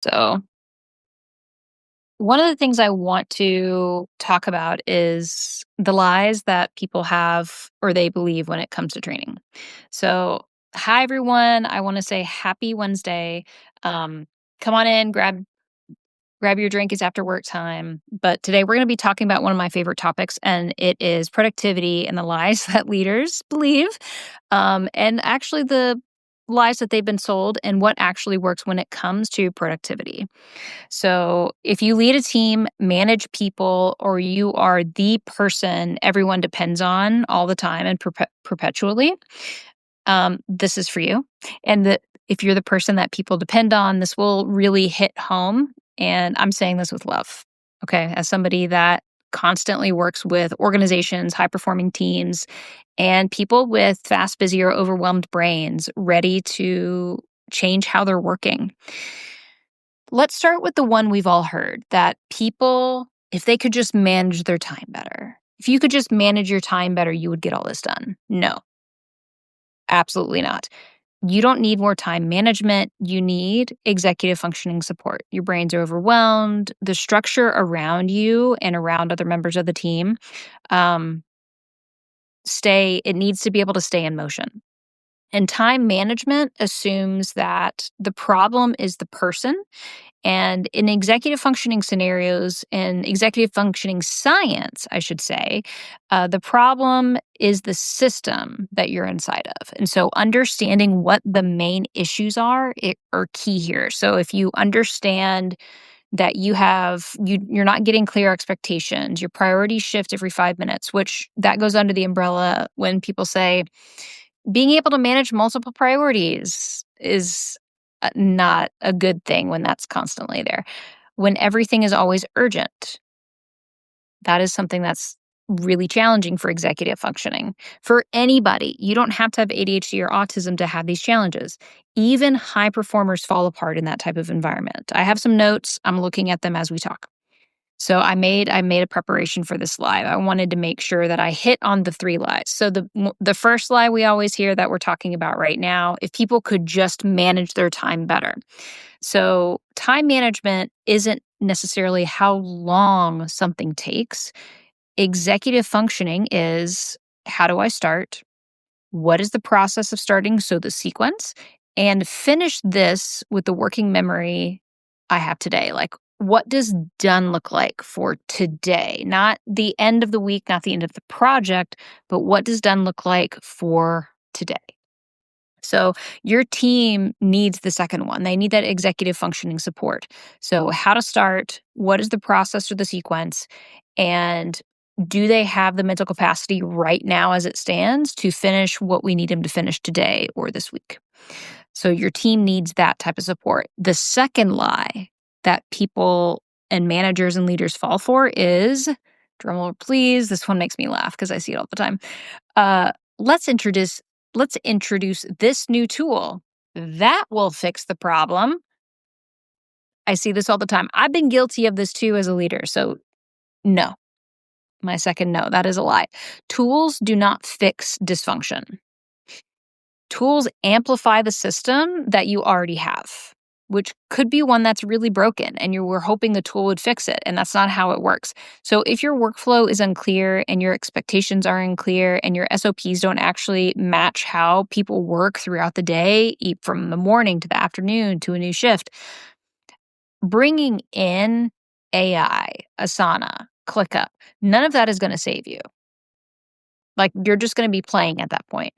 So, one of the things I want to talk about is the lies that people have or they believe when it comes to training. So, hi everyone. I want to say happy Wednesday. Um, come on in, grab your drink. It's after work time. But today we're going to be talking about one of my favorite topics, and it is productivity and the lies that leaders believe, and actually the lies that they've been sold and what actually works when it comes to productivity. So, if you lead a team, manage people, or you are the person everyone depends on all the time and perpetually, this is for you. And if you're the person that people depend on, this will really hit home. And I'm saying this with love. Okay. As somebody that constantly works with organizations, high performing teams, and people with fast, busy, or overwhelmed brains ready to change how they're working. Let's start with the one we've all heard that people, if they could just manage their time better, if you could just manage your time better, you would get all this done. No, absolutely not. You don't need more time management. You need executive functioning support. Your brains are overwhelmed. The structure around you and around other members of the team, um, it needs to be able to stay in motion. And time management assumes that the problem is the person. And in executive functioning scenarios, in executive functioning science, I should say, the problem is the system that you're inside of. And so understanding what the main issues are key here. So if you understand that you're not getting clear expectations, your priorities shift every 5 minutes, which that goes under the umbrella when people say being able to manage multiple priorities is not a good thing when that's constantly there. When everything is always urgent, that is something that's really challenging for executive functioning. For anybody, you don't have to have ADHD or autism to have these challenges. Even high performers fall apart in that type of environment. I have some notes. I'm looking at them as we talk. So I made a preparation for this live. I wanted to make sure that I hit on the three lies. So the first lie we always hear that we're talking about right now, if people could just manage their time better. So time management isn't necessarily how long something takes. Executive functioning is, how do I start? What is the process of starting? So the sequence, and finish this with the working memory I have today. Like, what does done look like for today? Not the end of the week, not the end of the project, but what does done look like for today? So your team needs the second one. They need that executive functioning support. So how to start, what is the process or the sequence, and do they have the mental capacity right now as it stands to finish what we need them to finish today or this week? So your team needs that type of support. The second lie that people and managers and leaders fall for is, drumroll please, this one makes me laugh because I see it all the time. Uh, let's introduce let's introduce this new tool that will fix the problem. I see this all the time. I've been guilty of this too as a leader. So no, my second no, that is a lie. Tools do not fix dysfunction. Tools amplify the system that you already have, which could be one that's really broken and you were hoping the tool would fix it. And that's not how it works. So if your workflow is unclear and your expectations are unclear and your SOPs don't actually match how people work throughout the day, from the morning to the afternoon to a new shift, bringing in AI, Asana, ClickUp, none of that is going to save you. Like, you're just going to be playing at that point.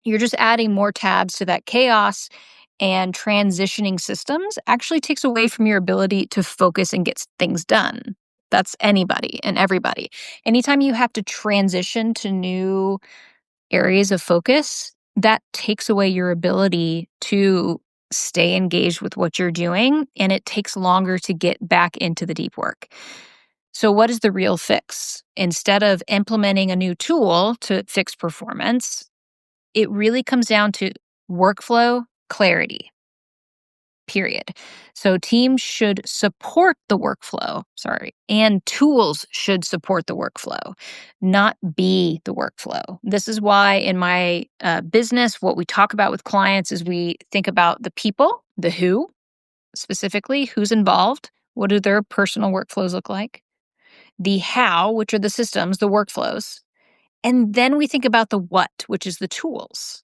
You're just adding more tabs to that chaos, and transitioning systems actually takes away from your ability to focus and get things done. That's anybody and everybody. Anytime you have to transition to new areas of focus, that takes away your ability to stay engaged with what you're doing, and it takes longer to get back into the deep work. So, what is the real fix? Instead of implementing a new tool to fix performance, it really comes down to workflow clarity, period. So teams should support the workflow, and tools should support the workflow, not be the workflow. This is why in my business, what we talk about with clients is we think about the people, the who, specifically who's involved, what do their personal workflows look like, the how, which are the systems, the workflows, and then we think about the what, which is the tools.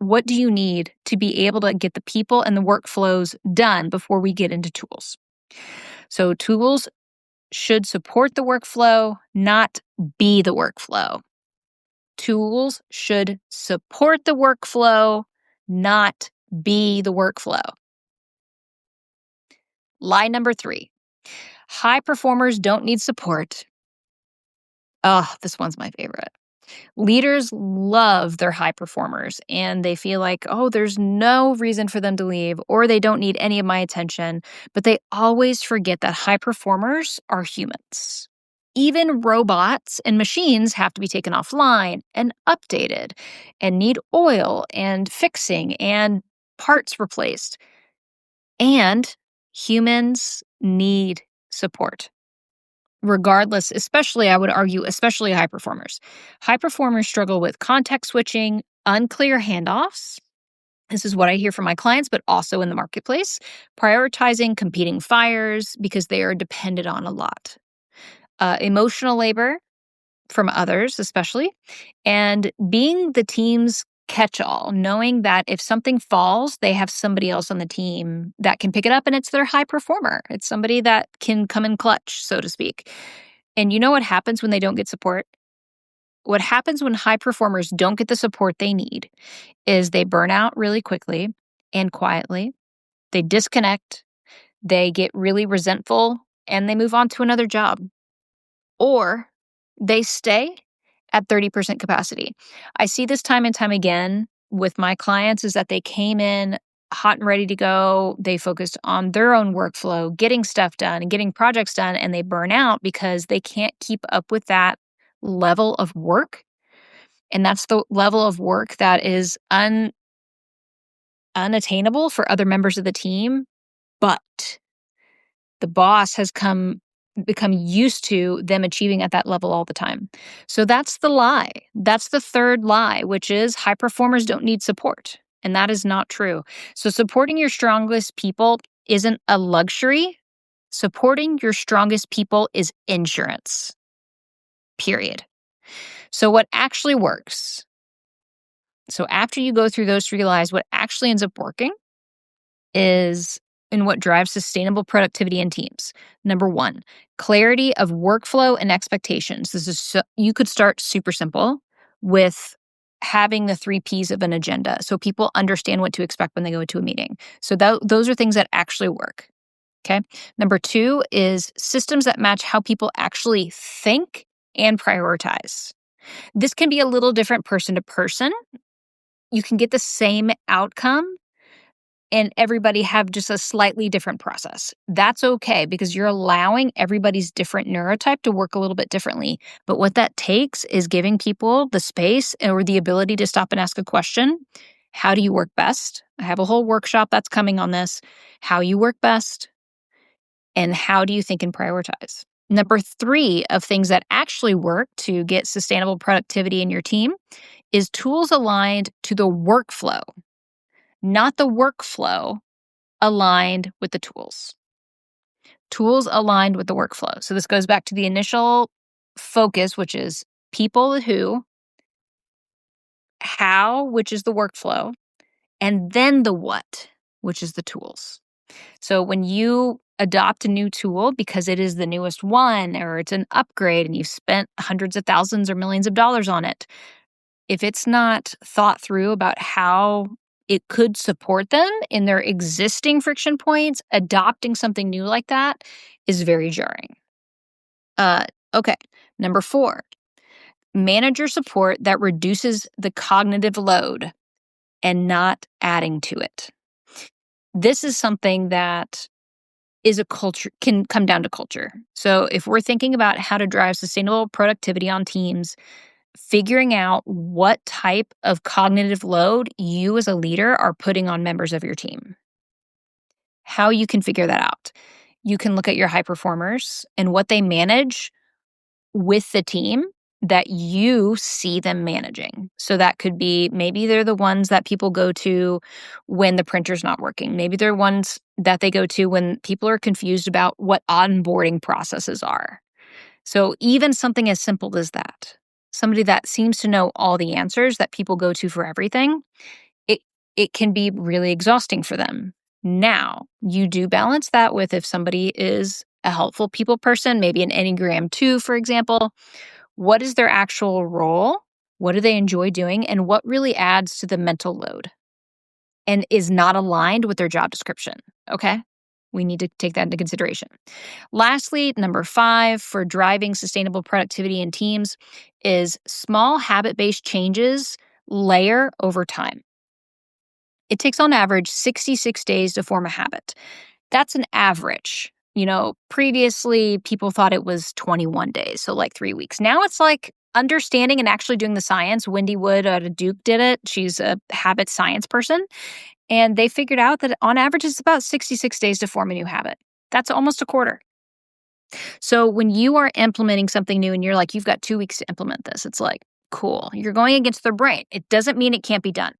What do you need to be able to get the people and the workflows done before we get into tools? So tools should support the workflow, not be the workflow. Tools should support the workflow, not be the workflow. Lie number 3. High performers don't need support. Oh, this one's my favorite. Leaders love their high performers and they feel like, oh, there's no reason for them to leave or they don't need any of my attention. But they always forget that high performers are humans. Even robots and machines have to be taken offline and updated and need oil and fixing and parts replaced. And humans need support. Regardless, especially, I would argue, especially high performers. High performers struggle with context switching, unclear handoffs. This is what I hear from my clients, but also in the marketplace. Prioritizing competing fires because they are dependent on a lot. Emotional labor from others, especially. And being the team's catch all, knowing that if something falls, they have somebody else on the team that can pick it up and it's their high performer. It's somebody that can come in clutch, so to speak. And you know what happens when they don't get support? What happens when high performers don't get the support they need is they burn out really quickly and quietly. They disconnect, they get really resentful, and they move on to another job. Or they stay at 30% capacity. I see this time and time again with my clients is that they came in hot and ready to go. They focused on their own workflow, getting stuff done and getting projects done, and they burn out because they can't keep up with that level of work. And that's the level of work that is unattainable for other members of the team. But the boss has become used to them achieving at that level all the time. So that's the lie. That's the third lie, which is high performers don't need support. And that is not true. So supporting your strongest people isn't a luxury. Supporting your strongest people is insurance. Period. So what actually works? So after you go through those 3 lies, what actually ends up working is in what drives sustainable productivity in teams. Number 1, clarity of workflow and expectations. You could start super simple with having the 3 Ps of an agenda so people understand what to expect when they go into a meeting. So those are things that actually work. Okay. Number 2 is systems that match how people actually think and prioritize. This can be a little different person to person. You can get the same outcome and everybody have just a slightly different process. That's okay because you're allowing everybody's different neurotype to work a little bit differently. But what that takes is giving people the space or the ability to stop and ask a question. How do you work best? I have a whole workshop that's coming on this. How you work best and how do you think and prioritize? Number 3 of things that actually work to get sustainable productivity in your team is tools aligned to the workflow. Not the workflow aligned with the tools. Tools aligned with the workflow. So this goes back to the initial focus, which is people who, how, which is the workflow, and then the what, which is the tools. So when you adopt a new tool because it is the newest one or it's an upgrade and you've spent hundreds of thousands or millions of dollars on it, if it's not thought through about how it could support them in their existing friction points, adopting something new like that is very jarring. Okay. Number 4, manager support that reduces the cognitive load and not adding to it. This is something that is a culture, can come down to culture. So if we're thinking about how to drive sustainable productivity on teams, figuring out what type of cognitive load you as a leader are putting on members of your team. How you can figure that out. You can look at your high performers and what they manage with the team that you see them managing. So that could be maybe they're the ones that people go to when the printer's not working. Maybe they're ones that they go to when people are confused about what onboarding processes are. So even something as simple as that, somebody that seems to know all the answers that people go to for everything, it it can be really exhausting for them. Now, you do balance that with if somebody is a helpful people person, maybe an Enneagram 2, for example, what is their actual role? What do they enjoy doing? And what really adds to the mental load and is not aligned with their job description? Okay. We need to take that into consideration. Lastly, number 5 for driving sustainable productivity in teams is small habit based changes layer over time. It takes on average 66 days to form a habit. That's an average. Previously people thought it was 21 days, so like 3 weeks. Now it's like understanding and actually doing the science. Wendy Wood at Duke did it. She's a habit science person. And they figured out that on average, it's about 66 days to form a new habit. That's almost a quarter. So when you are implementing something new and you're like, you've got 2 weeks to implement this, it's like, cool. You're going against their brain. It doesn't mean it can't be done.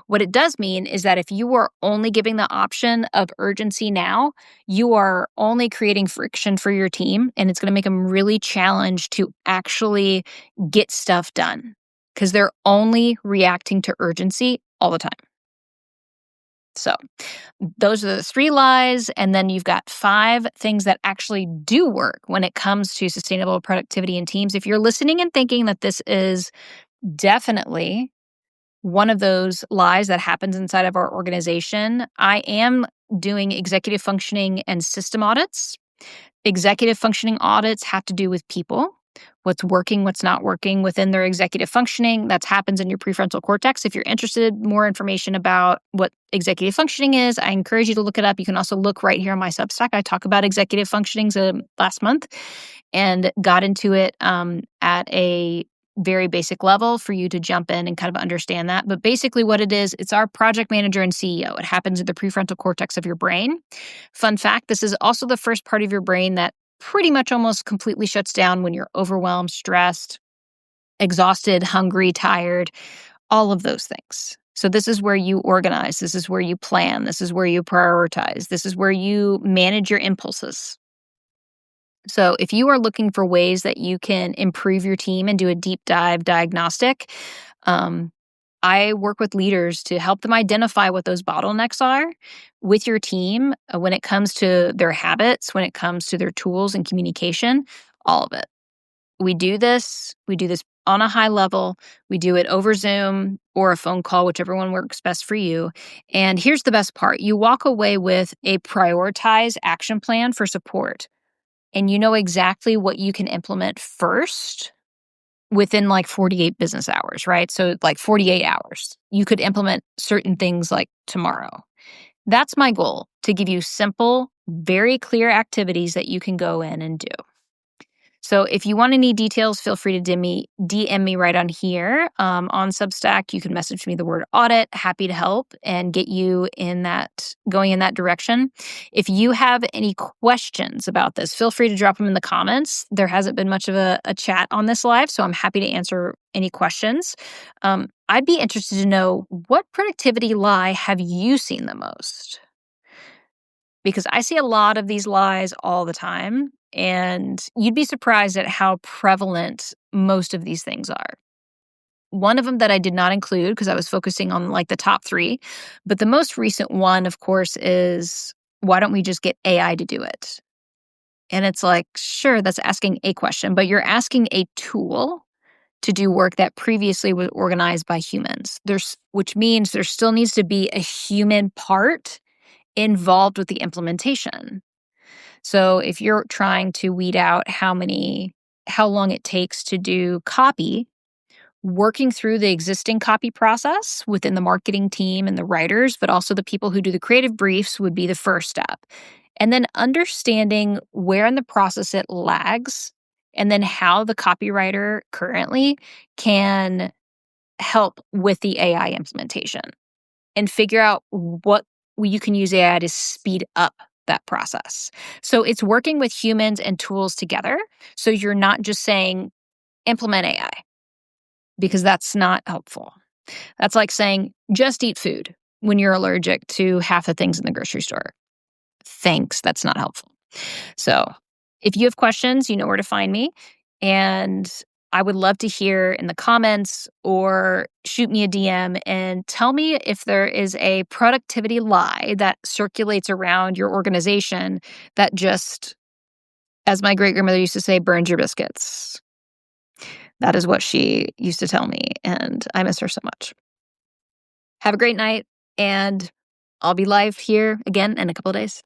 What it does mean is that if you are only giving the option of urgency now, you are only creating friction for your team, and it's going to make them really challenged to actually get stuff done because they're only reacting to urgency all the time. So those are the 3 lies. And then you've got 5 things that actually do work when it comes to sustainable productivity in teams. If you're listening and thinking that this is definitely one of those lies that happens inside of our organization, I am doing executive functioning and system audits. Executive functioning audits have to do with people, what's working, what's not working within their executive functioning. That happens in your prefrontal cortex. If you're interested in more information about what executive functioning is, I encourage you to look it up. You can also look right here on my Substack. I talk about executive functionings last month and got into it at a very basic level for you to jump in and kind of understand that. But basically what it is, it's our project manager and CEO. It happens in the prefrontal cortex of your brain. Fun fact, this is also the first part of your brain that pretty much almost completely shuts down when you're overwhelmed, stressed, exhausted, hungry, tired, all of those things. So this is where you organize. This is where you plan. This is where you prioritize. This is where you manage your impulses. So if you are looking for ways that you can improve your team and do a deep dive diagnostic, I work with leaders to help them identify what those bottlenecks are with your team when it comes to their habits, when it comes to their tools and communication, all of it. We do this on a high level. We do it over Zoom or a phone call, whichever one works best for you. And here's the best part. You walk away with a prioritized action plan for support. And you know exactly what you can implement first within like 48 business hours, right? So like 48 hours, you could implement certain things like tomorrow. That's my goal, to give you simple, very clear activities that you can go in and do. So if you want any details, feel free to DM me right on here on Substack. You can message me the word audit. Happy to help and get you going in that direction. If you have any questions about this, feel free to drop them in the comments. There hasn't been much of a chat on this live, so I'm happy to answer any questions. I'd be interested to know, what productivity lie have you seen the most? Because I see a lot of these lies all the time, and you'd be surprised at how prevalent most of these things are. One of them that I did not include because I was focusing on like the top 3, but the most recent one, of course, is, why don't we just get AI to do it? And it's like, sure, that's asking a question, but you're asking a tool to do work that previously was organized by humans. Which means there still needs to be a human part involved with the implementation. So if you're trying to weed out how long it takes to do copy, working through the existing copy process within the marketing team and the writers, but also the people who do the creative briefs, would be the first step. And then understanding where in the process it lags, and then how the copywriter currently can help with the AI implementation, and figure out what you can use AI to speed up that process. So it's working with humans and tools together. So you're not just saying, implement AI because that's not helpful. That's like saying just eat food when you're allergic to half the things in the grocery store. Thanks, that's not helpful. So, if you have questions, you know where to find me. And I would love to hear in the comments or shoot me a DM and tell me if there is a productivity lie that circulates around your organization that just, as my great grandmother used to say, burns your biscuits. That is what she used to tell me. And I miss her so much. Have a great night. And I'll be live here again in a couple of days.